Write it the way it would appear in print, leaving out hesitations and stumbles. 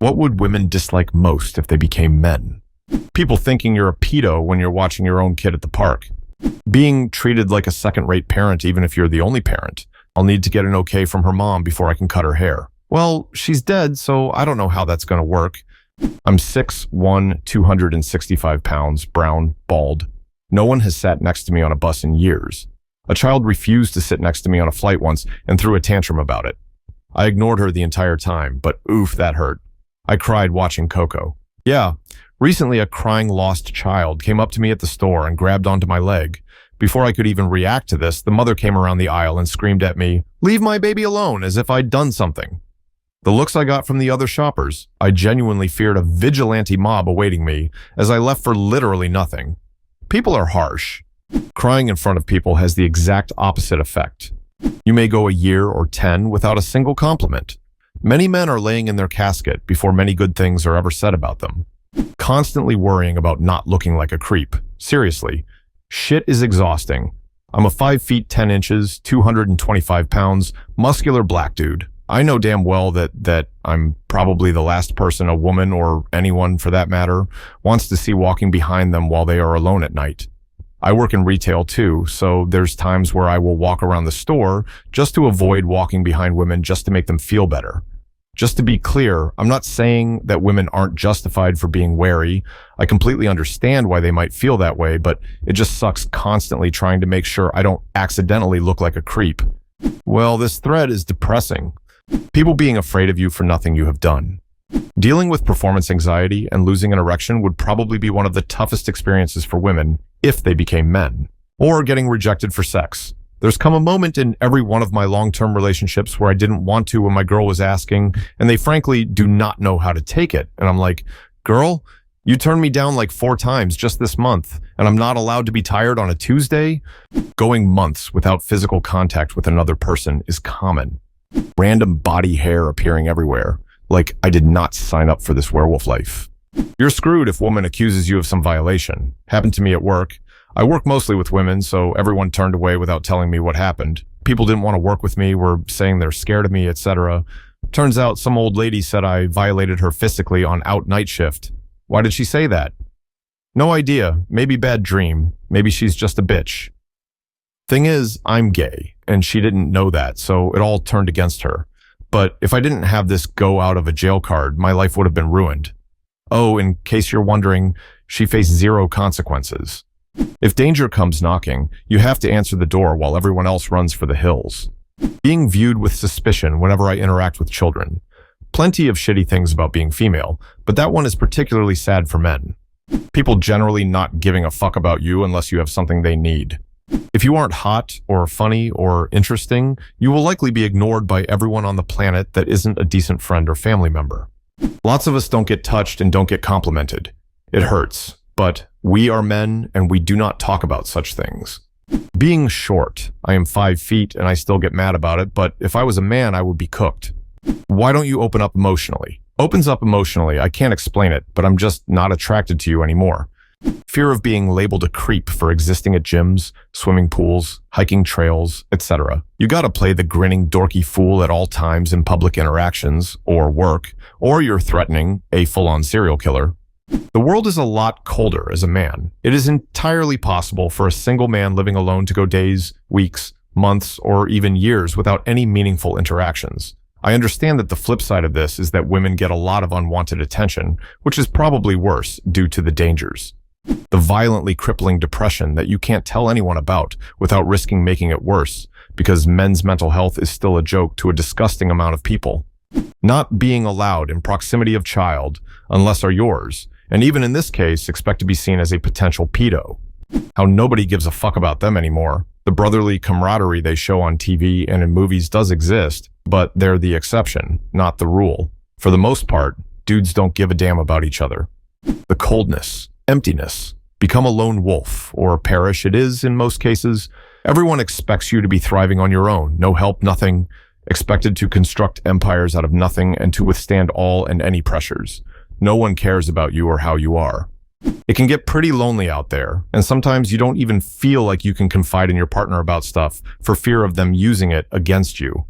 What would women dislike most if they became men? People thinking you're a pedo when you're watching your own kid at the park. Being treated like a second-rate parent even if you're the only parent. I'll need to get an okay from her mom before I can cut her hair. Well, she's dead, so I don't know how that's going to work. I'm 6'1", 265 pounds, brown, bald. No one has sat next to me on a bus in years. A child refused to sit next to me on a flight once and threw a tantrum about it. I ignored her the entire time, but oof, that hurt. I cried watching Coco. Yeah, recently a crying lost child came up to me at the store and grabbed onto my leg. Before I could even react to this, the mother came around the aisle and screamed at me, "Leave my baby alone," as if I'd done something. The looks I got from the other shoppers, I genuinely feared a vigilante mob awaiting me as I left for literally nothing. People are harsh. Crying in front of people has the exact opposite effect. You may go a year or 10 without a single compliment. Many men are laying in their casket before many good things are ever said about them. Constantly worrying about not looking like a creep. Seriously, shit is exhausting. I'm a 5 feet 10 inches, 225 pounds, muscular black dude. I know damn well that I'm probably the last person a woman, or anyone for that matter, wants to see walking behind them while they are alone at night. I work in retail too, so there's times where I will walk around the store just to avoid walking behind women just to make them feel better. Just to be clear, I'm not saying that women aren't justified for being wary. I completely understand why they might feel that way, but it just sucks constantly trying to make sure I don't accidentally look like a creep. Well, this thread is depressing. People being afraid of you for nothing you have done. Dealing with performance anxiety and losing an erection would probably be one of the toughest experiences for women if they became men. Or getting rejected for sex. There's come a moment in every one of my long-term relationships where I didn't want to when my girl was asking, and they frankly do not know how to take it. And I'm like, girl, you turned me down like 4 times just this month, and I'm not allowed to be tired on a Tuesday? Going months without physical contact with another person is common. Random body hair appearing everywhere. Like I did not sign up for this werewolf life. You're screwed if a woman accuses you of some violation. Happened to me at work. I work mostly with women, so everyone turned away without telling me what happened. People didn't want to work with me, were saying they're scared of me, etc. Turns out some old lady said I violated her physically on out night shift. Why did she say that? No idea. Maybe bad dream. Maybe she's just a bitch. Thing is, I'm gay, and she didn't know that, so it all turned against her. But if I didn't have this go out of a jail card, my life would have been ruined. Oh, in case you're wondering, she faced 0 consequences. If danger comes knocking, you have to answer the door while everyone else runs for the hills. Being viewed with suspicion whenever I interact with children. Plenty of shitty things about being female, but that one is particularly sad for men. People generally not giving a fuck about you unless you have something they need. If you aren't hot or funny or interesting, you will likely be ignored by everyone on the planet that isn't a decent friend or family member. Lots of us don't get touched and don't get complimented. It hurts, but we are men and we do not talk about such things. Being short, I am 5 feet and I still get mad about it, but if I was a man, I would be cooked. Why don't you open up emotionally? Opens up emotionally, I can't explain it, but I'm just not attracted to you anymore. Fear of being labeled a creep for existing at gyms, swimming pools, hiking trails, etc. You gotta play the grinning dorky fool at all times in public interactions, or work, or you're threatening a full-on serial killer. The world is a lot colder as a man. It is entirely possible for a single man living alone to go days, weeks, months, or even years without any meaningful interactions. I understand that the flip side of this is that women get a lot of unwanted attention, which is probably worse due to the dangers. The violently crippling depression that you can't tell anyone about without risking making it worse, because men's mental health is still a joke to a disgusting amount of people. Not being allowed in proximity of child, unless are yours, and even in this case, expect to be seen as a potential pedo. How nobody gives a fuck about them anymore. The brotherly camaraderie they show on TV and in movies does exist, but they're the exception, not the rule. For the most part, dudes don't give a damn about each other. The coldness. Emptiness. Become a lone wolf, or perish it is in most cases. Everyone expects you to be thriving on your own, no help, nothing, expected to construct empires out of nothing and to withstand all and any pressures. No one cares about you or how you are. It can get pretty lonely out there, and sometimes you don't even feel like you can confide in your partner about stuff for fear of them using it against you.